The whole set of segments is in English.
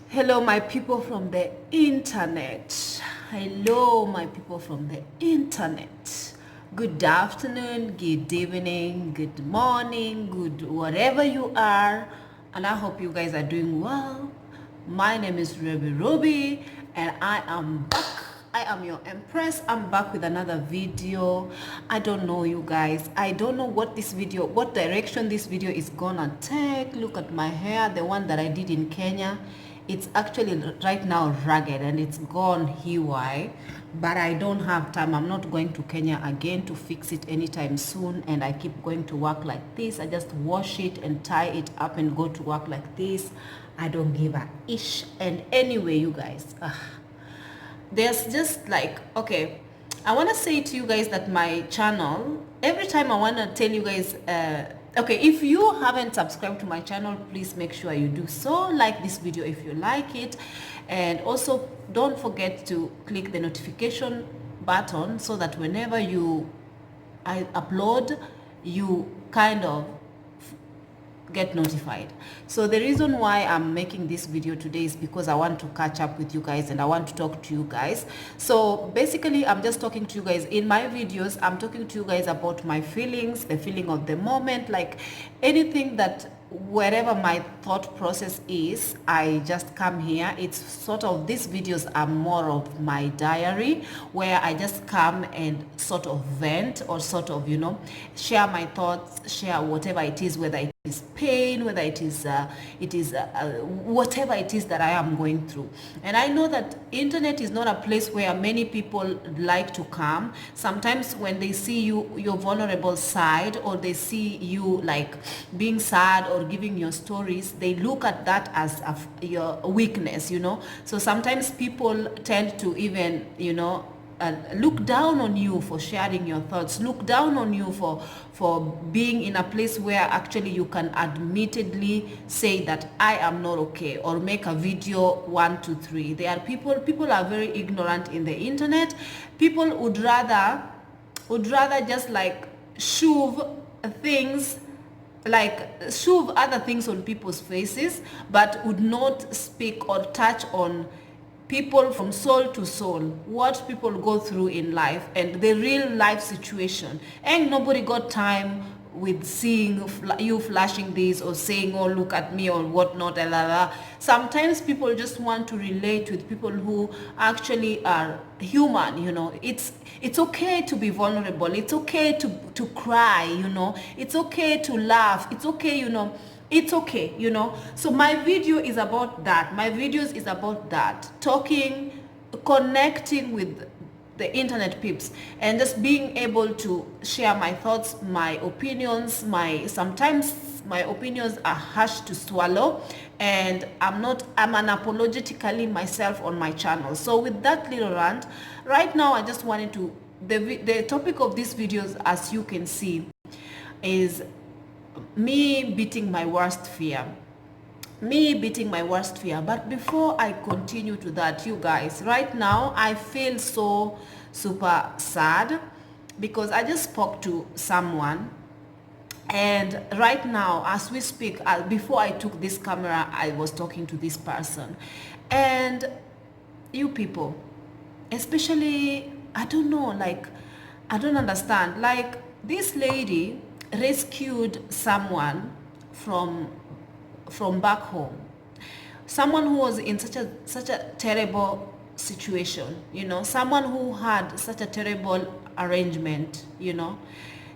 Hello, my people from the internet. Hello, my people from the internet. Good afternoon, good evening, good morning, good whatever you are. And I hope you guys are doing well. My name is Ruby, and I am back. I am your Empress. I'm back with another video. I don't know, you guys. I don't know what direction this video is gonna take. Look at my hair, the one that I did in Kenya. It's actually right now ragged and it's gone haywire, but I don't have time. I'm not going to Kenya again to fix it anytime soon, and I keep going to work like this. I just wash it and tie it up and go to work like this. I don't give a ish. And anyway, you guys, there's just like, okay, I want to say to you guys that my channel, every time I want to tell you guys, okay, if you haven't subscribed to my channel, please make sure you do so. Like this video if you like it, and also don't forget to click the notification button so that whenever I upload, you kind of get notified. So the reason why I'm making this video today is because I want to catch up with you guys and I want to talk to you guys. So basically, I'm just talking to you guys. In my videos, I'm talking to you guys about my feelings, the feeling of the moment, like anything that wherever my thought process is, I just come here. It's sort of, these videos are more of my diary, where I just come and sort of vent or sort of, share my thoughts, share whatever it is, whether it is pain, whether it is whatever it is that I am going through. And I know that internet is not a place where many people like to come. Sometimes when they see your vulnerable side, or they see you like being sad or giving your stories, they look at that as your weakness. So sometimes people tend to even look down on you for sharing your thoughts, look down on you for being in a place where actually you can admittedly say that I am not okay, or make a video 1 2 3. There are people are very ignorant in the internet. People would rather just like shove things, like shove other things on people's faces, but would not speak or touch on people from soul to soul, what people go through in life and the real life situation. And nobody got time with seeing you flashing this or saying, oh, look at me or whatnot. Blah, blah. Sometimes people just want to relate with people who actually are human. It's okay to be vulnerable. It's okay to cry. It's okay to laugh. It's okay. It's okay. So my video is about that. My videos is about that, talking, connecting with the internet peeps, and just being able to share my thoughts, my opinions. Sometimes my opinions are harsh to swallow, and I'm unapologetically myself on my channel. So with that little rant, right now I just wanted to, the topic of these videos, as you can see, is me beating my worst fear. But before I continue to that, you guys, right now I feel so super sad because I just spoke to someone, and right now as we speak, before I took this camera, I was talking to this person. And you people, especially, I don't know, like, I don't understand, like, this lady rescued someone from back home, someone who was in such a terrible situation, someone who had such a terrible arrangement.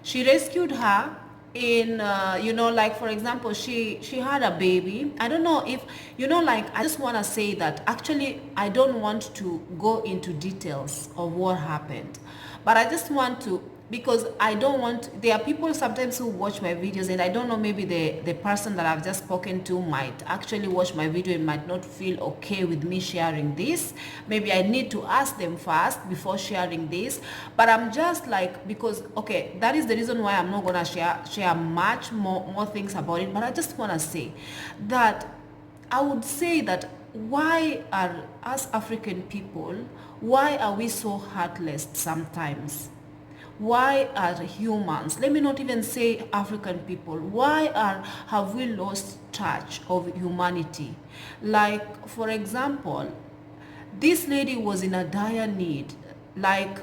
She rescued her in like, for example, she had a baby. I don't know if like, I just want to say that actually I don't want to go into details of what happened, but I just want to, because I don't want, there are people sometimes who watch my videos, and I don't know, maybe the person that I've just spoken to might actually watch my video and might not feel okay with me sharing this. Maybe I need to ask them first before sharing this. But I'm just like, because, okay, that is the reason why I'm not gonna share much more things about it. But I just want to say that I would say that, why are us African people, why are we so heartless sometimes? why are humans, let me not even say African people, have we lost touch of humanity? Like, for example, this lady was in a dire need. Like,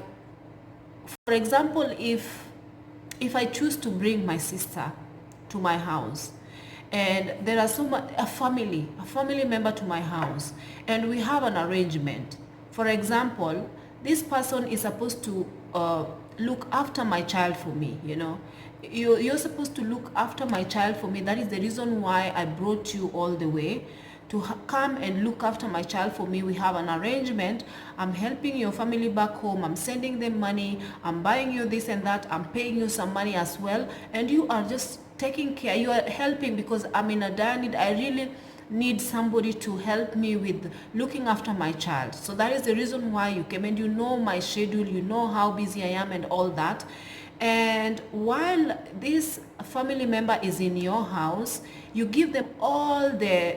for example, if I choose to bring my sister to my house, and there are a family member to my house, and we have an arrangement. For example, this person is supposed to look after my child for me, you know. You're supposed to look after my child for me. That is the reason why I brought you all the way to come and look after my child for me. We have an arrangement. I'm helping your family back home. I'm sending them money. I'm buying you this and that. I'm paying you some money as well. And you are just taking care. You are helping because I'm in a dire need. I really need somebody to help me with looking after my child. So that is the reason why you came, and you know my schedule, you know how busy I am and all that. And while this family member is in your house, you give them all the,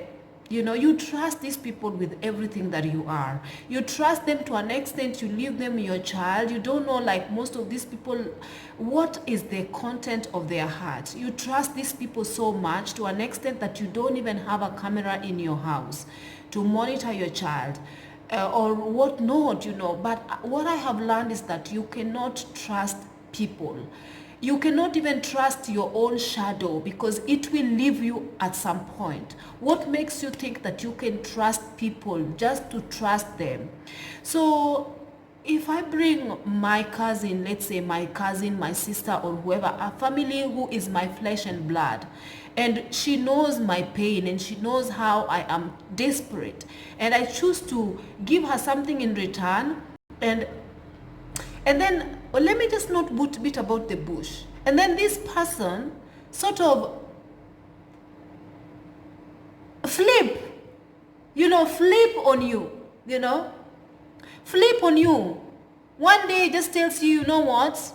you know, you trust these people with everything that you are. You trust them to an extent. You leave them your child. You don't know, like most of these people, what is the content of their heart. You trust these people so much to an extent that you don't even have a camera in your house to monitor your child. Or what not, you know. But what I have learned is that you cannot trust people. You cannot even trust your own shadow because it will leave you at some point. What makes you think that you can trust people just to trust them? So if I bring my cousin, let's say my cousin, my sister, or whoever, a family who is my flesh and blood, and she knows my pain and she knows how I am desperate, and I choose to give her something in return, and then, well, let me just not beat about the bush. And then this person sort of flip on you, you know, flip on you. One day just tells you, you know what,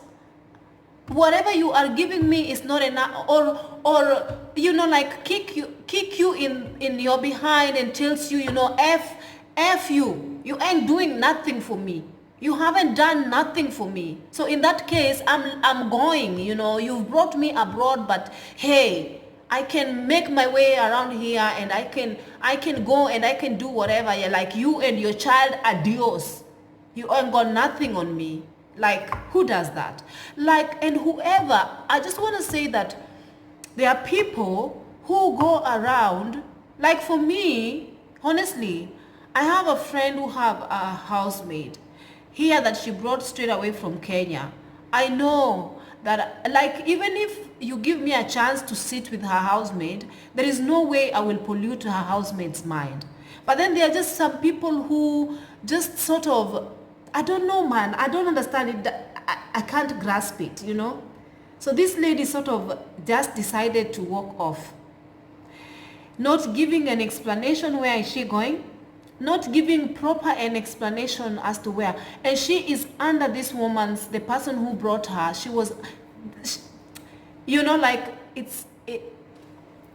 whatever you are giving me is not enough, or you know, like kick you in your behind and tells you, you know, F you ain't doing nothing for me. You haven't done nothing for me. So in that case, I'm going, you know, you've brought me abroad, but hey, I can make my way around here, and I can go and I can do whatever. You're like, you and your child, adios. You ain't got nothing on me. Like, who does that? Like, and whoever, I just want to say that there are people who go around, like for me, honestly, I have a friend who have a housemaid here that she brought straight away from Kenya. I know that, like, even if you give me a chance to sit with her housemaid, there is no way I will pollute her housemaid's mind. But then there are just some people who just sort of, I don't know, man, I don't understand it. I can't grasp it, you know. So this lady sort of just decided to walk off, not giving an explanation where is she going, not giving proper an explanation as to where. And she is under this woman's, the person who brought her, you know, like,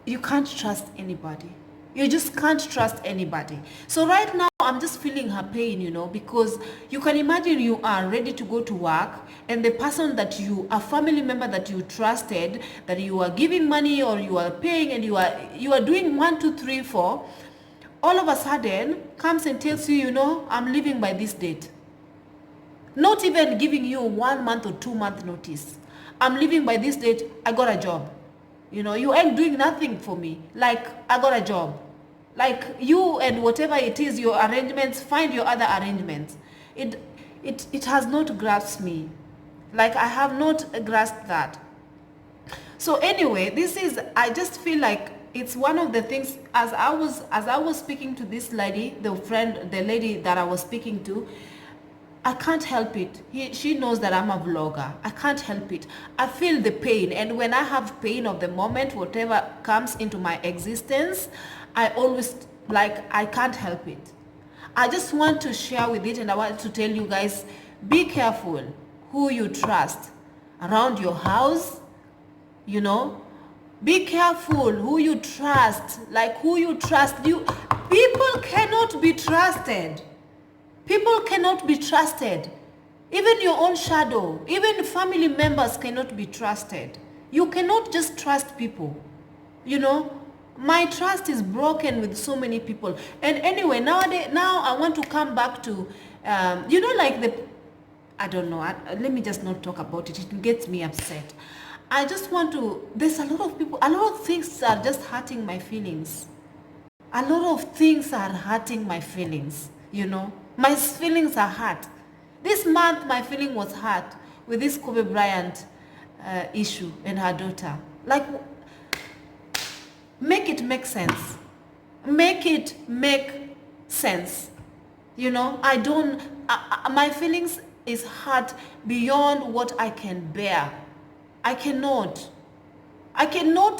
you can't trust anybody. You just can't trust anybody. So right now, I'm just feeling her pain, you know, because you can imagine you are ready to go to work, and the person that a family member that you trusted, that you are giving money or you are paying, and you are doing 1, 2, 3, 4, all of a sudden comes and tells you, you know, I'm leaving by this date. Not even giving you 1 month or 2 month notice. I'm leaving by this date. I got a job. You know, you ain't doing nothing for me. Like, I got a job. Like, you and whatever it is, your arrangements, find your other arrangements. It has not grasped me. Like, I have not grasped that. So anyway, I just feel like it's one of the things, as I was speaking to this lady, the lady that I was speaking to, I can't help it. She knows that I'm a vlogger. I can't help it. I feel the pain, and when I have pain of the moment, whatever comes into my existence, I always, like, I can't help it. I just want to share with it, and I want to tell you guys, be careful who you trust around your house, you know. Be careful who you trust, like who you trust. People cannot be trusted. People cannot be trusted. Even your own shadow, even family members cannot be trusted. You cannot just trust people. You know, my trust is broken with so many people. And anyway, now I want to come back to, like I don't know, let me just not talk about it. It gets me upset. I just want to, there's a lot of people, a lot of things are just hurting my feelings. A lot of things are hurting my feelings, My feelings are hurt. This month, my feeling was hurt with this Kobe Bryant issue and her daughter. Like, make it make sense. Make it make sense. My feelings is hurt beyond what I can bear. I cannot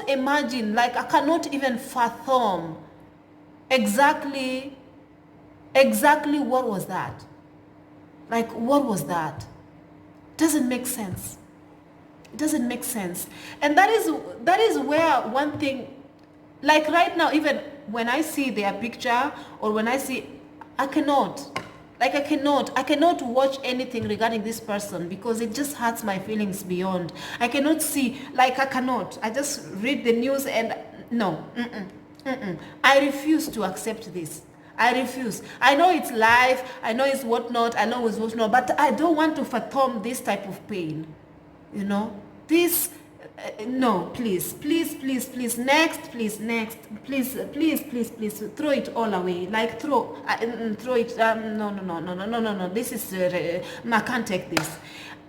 imagine, like I cannot even fathom exactly what was that. Like, what was that? It doesn't make sense. It doesn't make sense. And that is where one thing, like right now, even when I see their picture or when I see, I cannot watch anything regarding this person because it just hurts my feelings beyond. I cannot see, I just read the news and no, I refuse to accept this. I refuse. I know it's life, I know it's whatnot, but I don't want to fathom this type of pain. This, no, please, next, please, throw it all away. Like throw it, no, this is, I can't take this.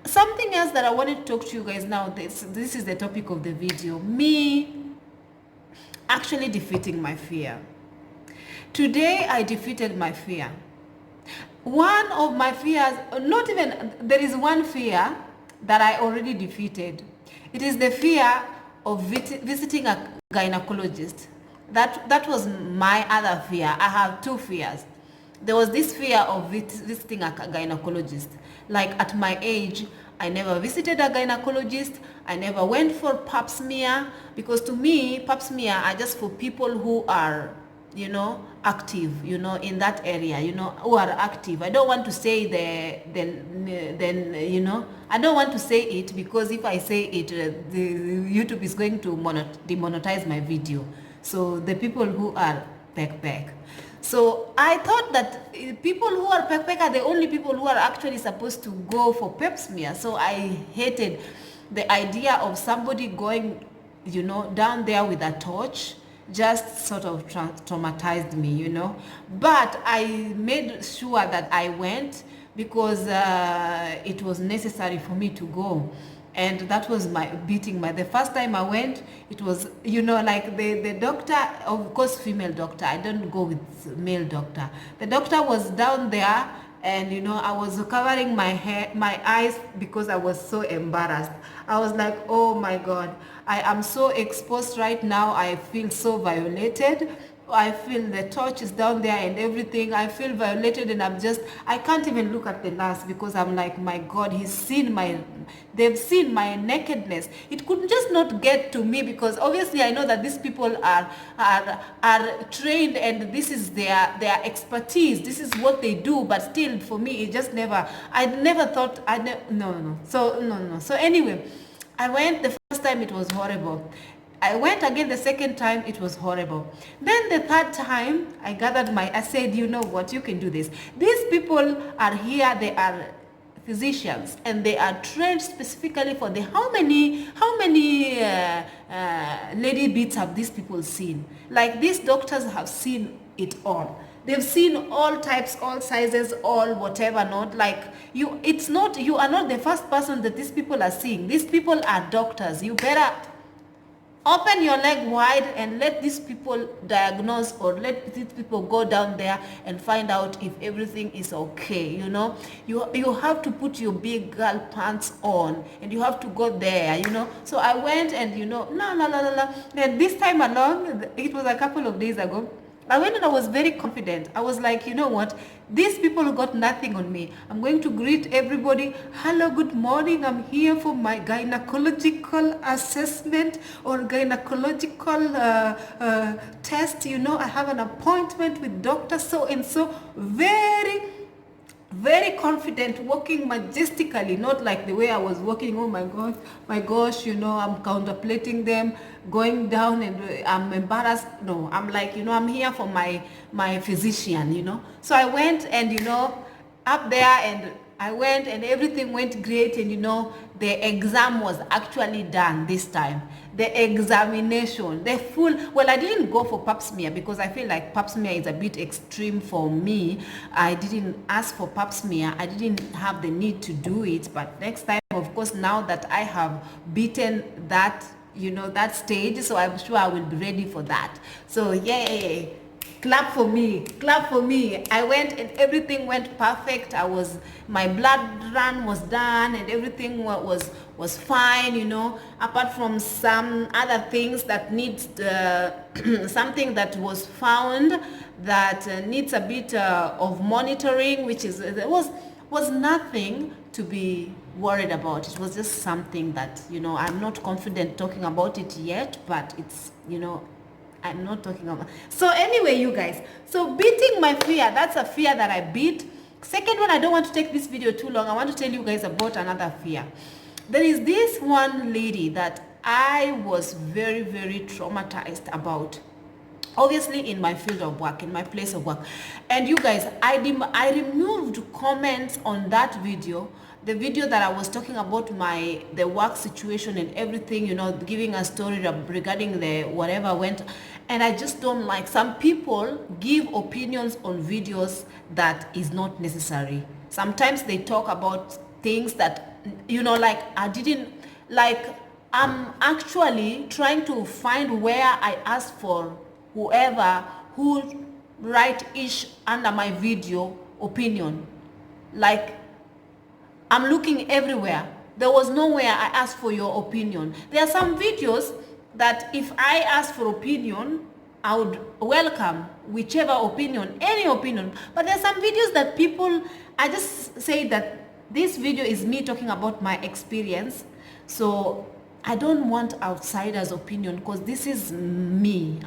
Something else that I wanted to talk to you guys now, this is the topic of the video, me actually defeating my fear. Today, I defeated my fear. One of my fears, there is one fear that I already defeated. It is the fear of visiting a gynecologist. That was my other fear. I have two fears. There was this fear of visiting a gynecologist. Like at my age, I never visited a gynecologist. I never went for pap smear because to me, pap smear are just for people who are active, in that area, who are active. I don't want to say I don't want to say it because if I say it, the YouTube is going to demonetize my video. So the people who are backpack. So I thought that people who are backpack are the only people who are actually supposed to go for pap smear. So I hated the idea of somebody going, down there with a torch. Just sort of traumatized me, But I made sure that I went because it was necessary for me to go. And that was the first time I went, it was, like the doctor, of course, female doctor. I don't go with male doctor. The doctor was down there and, I was covering my eyes because I was so embarrassed. I was like, oh my God, I am so exposed right now. I feel so violated. I feel the torch is down there and everything. I feel violated and I can't even look at the nurse because I'm like, my God, they've seen my nakedness. It could just not get to me because obviously I know that these people are trained and this is their expertise. This is what they do, but still for me, it just never, I never thought, no. So anyway, I went the first time, it was horrible. I went again the second time, it was horrible. Then the third time, I said, you know what, you can do this. These people are here, they are physicians, and they are trained specifically for how many lady beats have these people seen? Like these doctors have seen it all. They've seen all types, all sizes, all whatever, not like you are not the first person that these people are seeing. These people are doctors. You better open your leg wide and let these people diagnose or let these people go down there and find out if everything is okay, You have to put your big girl pants on and you have to go there, So I went and, And this time along, it was a couple of days ago, I went and I was very confident. I was like, you know what? These people got nothing on me. I'm going to greet everybody. Hello, good morning. I'm here for my gynecological assessment or gynecological test. I have an appointment with Dr. So-and-so. Very very confident, walking majestically, not like the way I was walking. Oh my gosh, you know, I'm contemplating them going down and I'm embarrassed. No, I'm like, you know, I'm here for my physician, you know. So I went and, you know, up there, and I went and everything went great, and you know, the exam was actually done this time. The examination, the full, well, I didn't go for pap smear because I feel like pap smear is a bit extreme for me. I didn't ask for pap smear. I didn't have the need to do it, but next time, of course, now that I have beaten that, you know, that stage, so I'm sure I will be ready for that. So yay, clap for me, clap for me. I went and everything went perfect. My blood run was done and everything was fine, you know, apart from some other things that needs something that was found that needs a bit of monitoring, which is was nothing to be worried about. It was just something that, you know, I'm not confident talking about it yet, but it's, you know, I'm not talking about. So anyway, you guys, so beating my fear, that's a fear that I beat. Second one, I don't want to take this video too long. I want to tell you guys about another fear. There is this one lady that I was very, very traumatized about. Obviously in my field of work, in my place of work. And you guys, I removed comments on that video, the video that I was talking about the work situation and everything, you know, giving a story regarding the whatever went. And I just don't like, some people give opinions on videos that is not necessary. Sometimes they talk about things that, you know, like I'm actually trying to find where I asked for whoever who write each under my video opinion. Like, I'm looking everywhere. There was nowhere I asked for your opinion. There are some videos that if I ask for opinion, I would welcome whichever opinion, any opinion. But there are some videos that people, I just say that this video is me talking about my experience. So I don't want outsiders' opinion because this is me.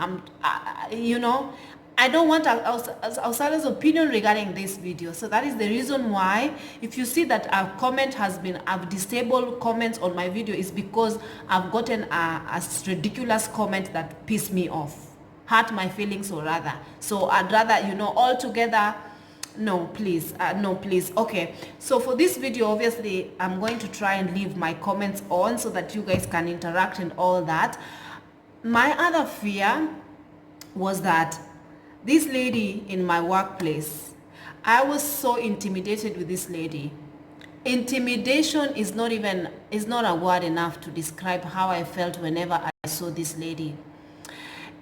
You know, I don't want outsiders' opinion regarding this video. So that is the reason why, if you see that a comment I've disabled comments on my video, is because I've gotten a ridiculous comment that pissed me off, hurt my feelings, or rather. So I'd rather, you know, altogether, no please, no please. Okay, so for this video, obviously I'm going to try and leave my comments on so that you guys can interact and all that. My other fear was that this lady in my workplace, I was so intimidated with this lady. Intimidation is not a word enough to describe how I felt whenever I saw this lady.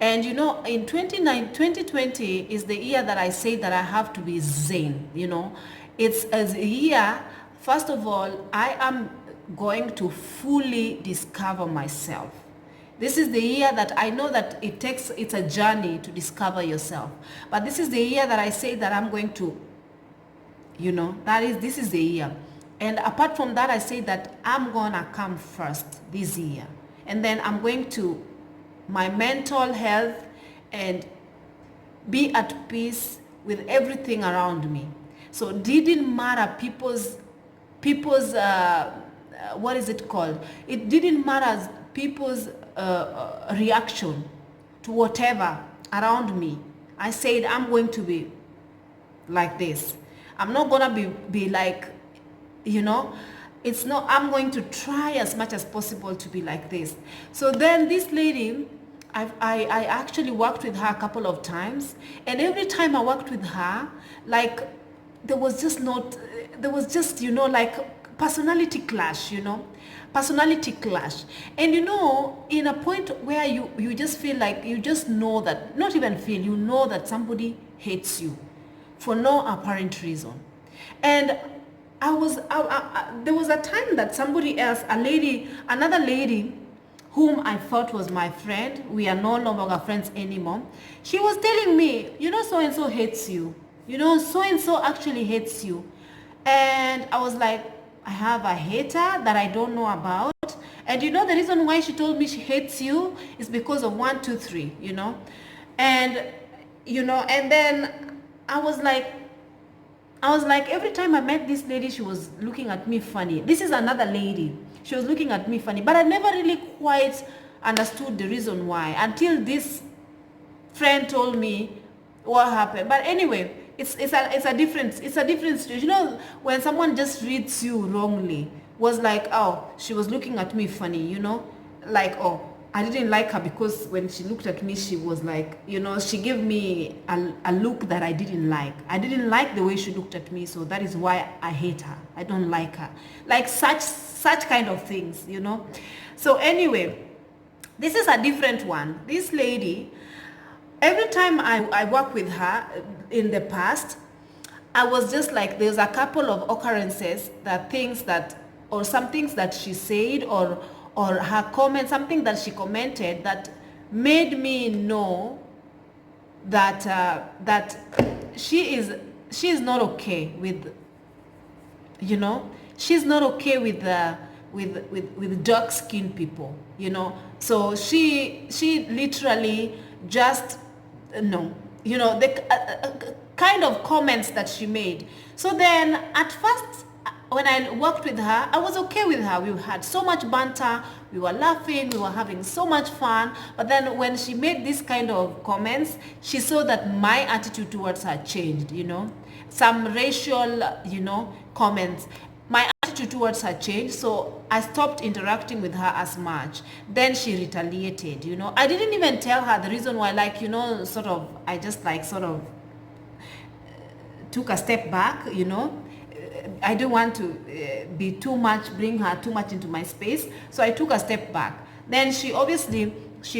And you know, in 2020 is the year that I say that I have to be zen, you know. It's a year, first of all, I am going to fully discover myself. This is the year that I know that it's a journey to discover yourself. But this is the year that I say that I'm going to, you know, this is the year. And apart from that, I say that I'm gonna come first this year. And then I'm going to my mental health and be at peace with everything around me. So it didn't matter people's what is it called? It didn't matter people's reaction to whatever around me. I said I'm going to be like this. I'm not gonna be like, you know, it's not, I'm going to try as much as possible to be like this. So then this lady, I actually worked with her a couple of times, and every time I worked with her, like, there was just, you know, like personality clash, you know, personality clash. And you know, in a point where you just feel like, you just know that, not even feel, you know that somebody hates you for no apparent reason. And there was a time that somebody else, another lady whom I thought was my friend, we are no longer friends anymore, she was telling me, you know, so-and-so hates you. You know, so-and-so actually hates you. And I was like, I have a hater that I don't know about. And you know, the reason why she told me she hates you is because of 1, 2, 3, you know. And, you know, and then I was like, I was like, every time I met this lady, she was looking at me funny. This is another lady. She was looking at me funny, but I never really quite understood the reason why until this friend told me what happened. But anyway, it's a different situation. You know, when someone just reads you wrongly, was like, oh, she was looking at me funny, you know, like, oh, I didn't like her because when she looked at me, she was like, you know, she gave me a look that I didn't like. I didn't like the way she looked at me, so that is why I hate her. I don't like her. Like such kind of things, you know. So anyway, this is a different one. This lady, every time I work with her in the past, I was just like, there's a couple of occurrences that things that, or some things that she said, or her comment, something that she commented that made me know that that she is not okay with, you know, she's not okay with with dark skinned people, you know. So she literally just no, you know, the kind of comments that she made. So then at first, when I worked with her, I was okay with her. We had so much banter, we were laughing, we were having so much fun. But then when she made this kind of comments, she saw that my attitude towards her changed, you know. Some racial, you know, comments. My attitude towards her changed, so I stopped interacting with her as much. Then she retaliated, you know. I didn't even tell her the reason why, like, you know, sort of, I just like sort of took a step back, you know. I don't want to be too much, bring her too much into my space. So I took a step back. Then she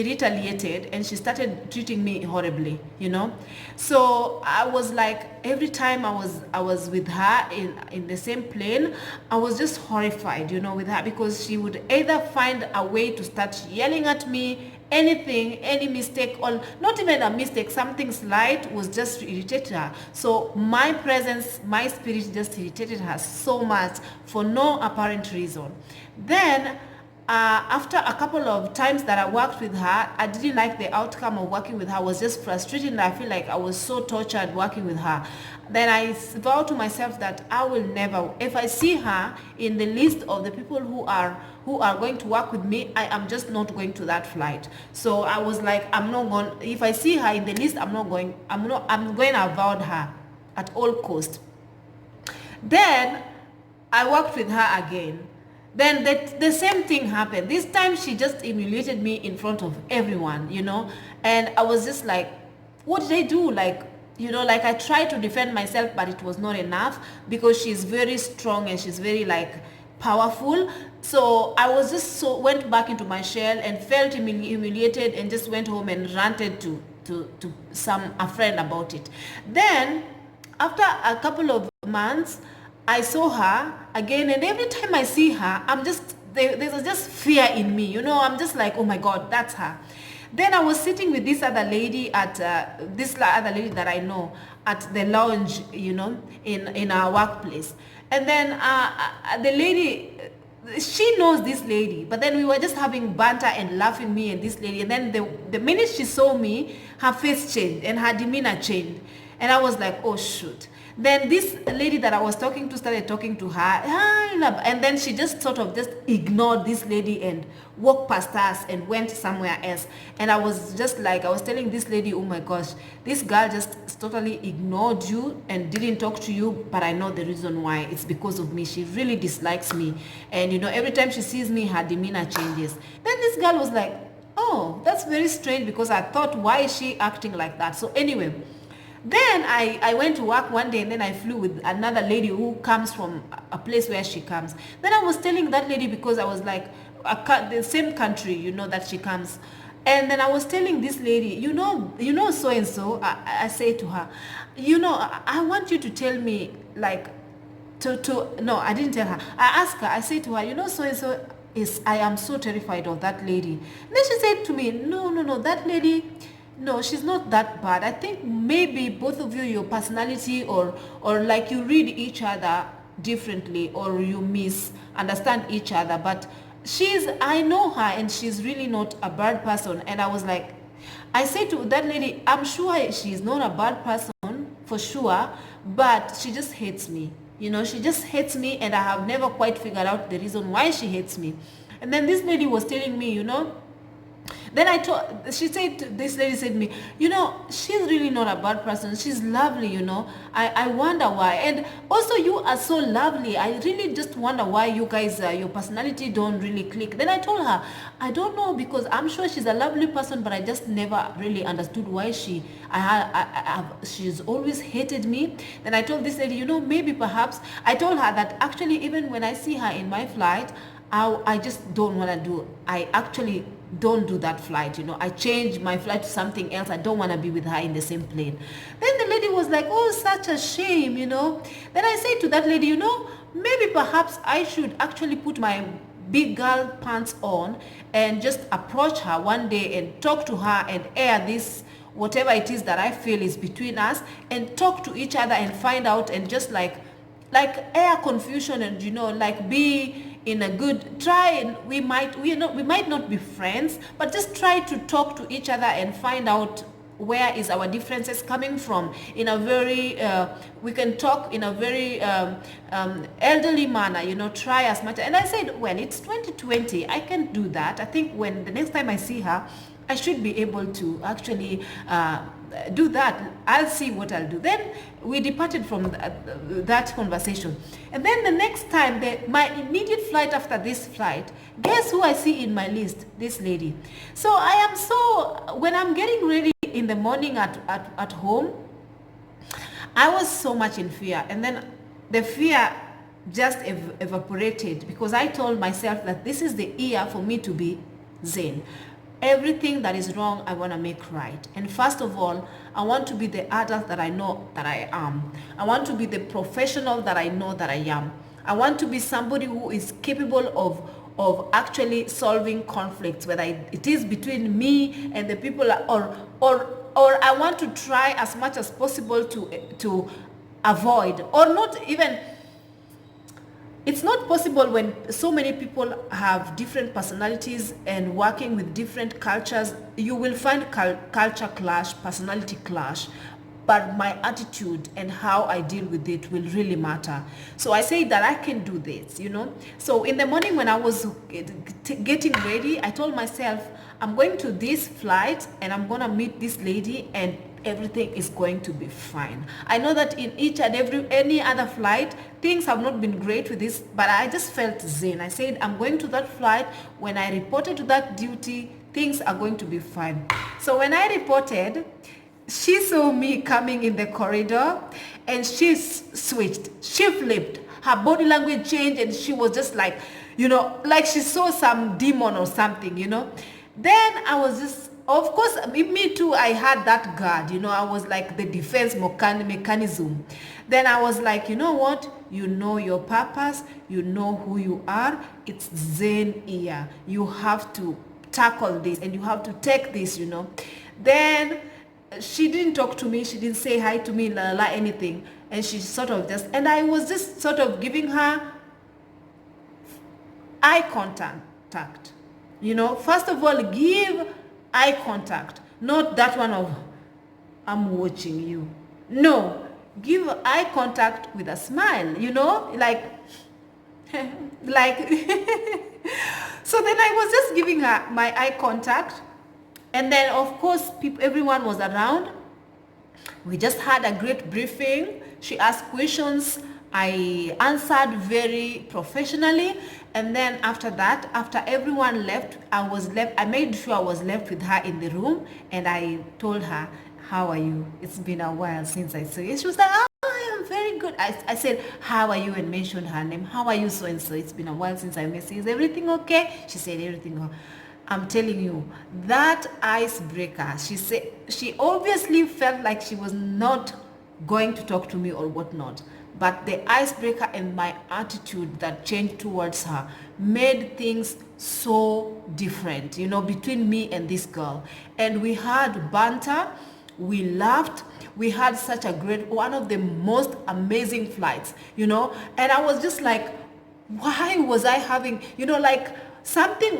retaliated and she started treating me horribly, you know. So I was like, every time I was with her in the same plane, I was just horrified, you know, with her, because she would either find a way to start yelling at me, anything, any mistake, or not even a mistake, something slight was just irritated her. So my presence, my spirit just irritated her so much for no apparent reason. Then after a couple of times that I worked with her, I didn't like the outcome of working with her. I was just frustrated and I feel like I was so tortured working with her. Then I vowed to myself that I will never, if I see her in the list of the people who are going to work with me, I am just not going to that flight. So I was like, I'm not going, if I see her in the list, I'm going to avoid her at all cost. Then I worked with her again. Then the same thing happened. This time she just humiliated me in front of everyone, you know. And I was just like, what did I do? Like, you know, like I tried to defend myself, but it was not enough because she's very strong and she's very like powerful. So I was just went back into my shell and felt humiliated and just went home and ranted to a friend about it. Then after a couple of months, I saw her again, and every time I see her, there's just fear in me, you know. I'm just like, oh my God, that's her. Then I was sitting with this other lady that I know at the lounge, you know, in our workplace. And then the lady, she knows this lady, but then we were just having banter and laughing, me and this lady. And then the minute she saw me, her face changed and her demeanor changed. And I was like, oh shoot. Then this lady that I was talking to started talking to her, and then she just sort of just ignored this lady and walked past us and went somewhere else. And I was just like, I was telling this lady, oh my gosh, this girl just totally ignored you and didn't talk to you, but I know the reason why. It's because of me. She really dislikes me. And you know, every time she sees me, her demeanor changes. Then this girl was like, oh, that's very strange, because I thought, why is she acting like that? So anyway, then I went to work one day, and then I flew with another lady who comes from a place where she comes. Then I was telling that lady, because I was like, the same country, you know, that she comes. And then I was telling this lady, you know, so-and-so, I say to her, you know, I want you to tell me, like, no, I didn't tell her. I asked her, I said to her, you know, so-and-so I am so terrified of that lady. And then she said to me, no, that lady, no, she's not that bad. I think maybe both of you, your personality or like you read each other differently, or you misunderstand each other. But I know her, and she's really not a bad person. And I was like, I said to that lady, I'm sure she's not a bad person, for sure, but she just hates me. She just hates me, and I have never quite figured out the reason why she hates me. And then this lady was telling me, then this lady said to me, she's really not a bad person. She's lovely, I wonder why. And also, you are so lovely. I really just wonder why you guys, your personality don't really click. Then I told her, I don't know, because I'm sure she's a lovely person, but I just never really understood why she's always hated me. Then I told this lady, maybe perhaps, I told her that actually, even when I see her in my flight, I just don't want to do. I actually don't do that flight. I change my flight to something else. I don't want to be with her in the same plane. Then the lady was like, oh, such a shame. Then I said to that lady, maybe perhaps I should actually put my big girl pants on and just approach her one day and talk to her and air this, whatever it is that I feel is between us, and talk to each other and find out, and just like air confusion, and like be in a good try. And we might not be friends, but just try to talk to each other and find out where is our differences coming from, in a very we can talk in a very elderly manner, try as much. And I said, well, it's 2020, I can do that. I think when the next time I see her, I should be able to actually do that. I'll see what I'll do. Then we departed from that conversation. And then the next time, my immediate flight after this flight, guess who I see in my list? This lady. So when I'm getting ready in the morning at home, I was so much in fear. And then the fear just evaporated, because I told myself that this is the year for me to be zen. Everything that is wrong, I want to make right. And first of all, I want to be the adult that I know that I am. I want to be the professional that I know that I am. I want to be somebody who is capable of actually solving conflicts, whether it is between me and the people, or I want to try as much as possible to avoid, or not even. It's not possible when so many people have different personalities and working with different cultures. You will find culture clash, personality clash, but my attitude and how I deal with it will really matter. So I say that I can do this, So in the morning when I was getting ready, I told myself, I'm going to this flight and I'm going to meet this lady, and everything is going to be fine. I know that in each and any other flight, things have not been great with this, but I just felt zen. I said, I'm going to that flight. When I reported to that duty, things are going to be fine. So when I reported, she saw me coming in the corridor, and she switched. She flipped. Her body language changed, and she was just like, like she saw some demon or something, Then I was just, of course, me too, I had that guard, I was like the defense mechanism. Then I was like, you know what? You know your purpose. You know who you are. It's Zen here. You have to tackle this, and you have to take this, Then she didn't talk to me. She didn't say hi to me, anything. And she sort of and I was just sort of giving her eye contact. First of all, give eye contact, not that one of I'm watching you. No, give eye contact with a smile, like like so then I was just giving her my eye contact, and then of course everyone was around. We just had a great briefing. She asked questions, I answered very professionally. And then after that, after everyone left, I made sure I was left with her in the room, and I told her, how are you? It's been a while since I saw you. She was like, oh, I am very good. I said, how are you? And mentioned her name. How are you? So and so. It's been a while since I met you. Is everything okay? She said, everything okay. I'm telling you, that icebreaker, she obviously felt like she was not going to talk to me or whatnot. But the icebreaker and my attitude that changed towards her made things so different, between me and this girl. And we had banter, we laughed, we had such a one of the most amazing flights, And I was just like, why was I having,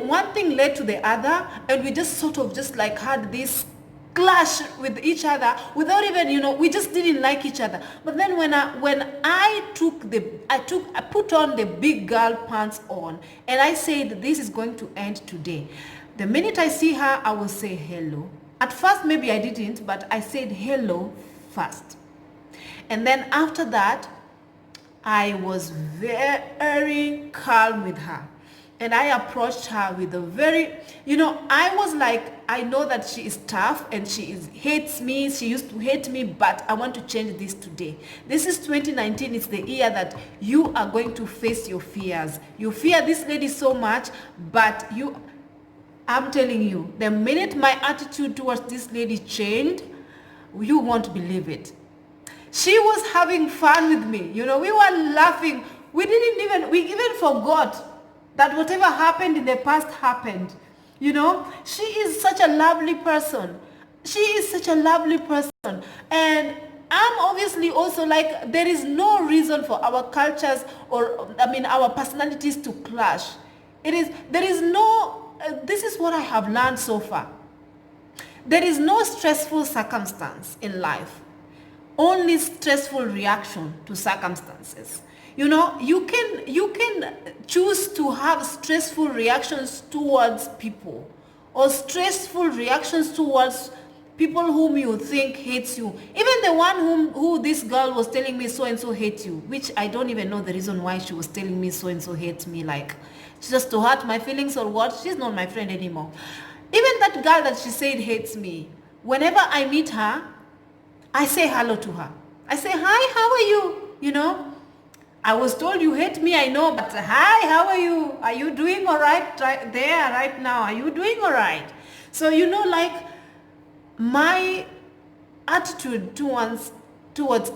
one thing led to the other, and we just sort of just like had this clash with each other without even, we just didn't like each other. But then when I put on the big girl pants on and I said, this is going to end today. The minute I see her, I will say hello. At first, maybe I didn't, but I said hello first. And then after that, I was very calm with her. And I approached her with a very, I was like, I know that she is tough and hates me. She used to hate me, but I want to change this today. This is 2019. It's the year that you are going to face your fears. You fear this lady so much, but I'm telling you, the minute my attitude towards this lady changed, you won't believe it. She was having fun with me. We were laughing. We even forgot that whatever happened in the past happened. She is such a lovely person. And I'm obviously also like, there is no reason for our cultures or, our personalities to clash. This is what I have learned so far. There is no stressful circumstance in life, only stressful reaction to circumstances. You can choose to have stressful reactions towards people or stressful reactions towards people whom you think hates you. Even the one who this girl was telling me so and so hates you, which I don't even know the reason why she was telling me so and so hates me, like just to hurt my feelings or what. She's not my friend anymore. Even that girl that she said hates me, whenever I meet her, I say hello to her. I say, hi, how are you? I was told you hate me, I know, but hi, how are you? Are you doing all right there right now? Are you doing all right? So, like my attitude towards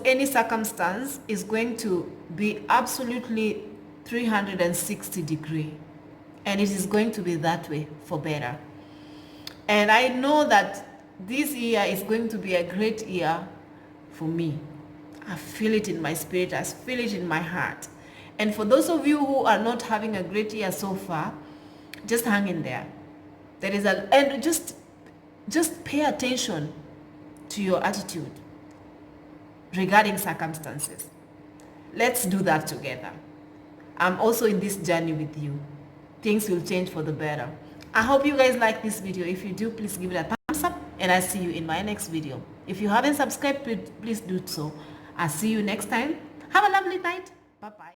any circumstance is going to be absolutely 360 degree. And it is going to be that way for better. And I know that this year is going to be a great year for me. I feel it in my spirit. I feel it in my heart. And for those of you who are not having a great year so far, just hang in there. And just pay attention to your attitude regarding circumstances. Let's do that together. I'm also in this journey with you. Things will change for the better. I hope you guys like this video. If you do, please give it a thumbs up, and I'll see you in my next video. If you haven't subscribed, please do so. I'll see you next time. Have a lovely night. Bye-bye.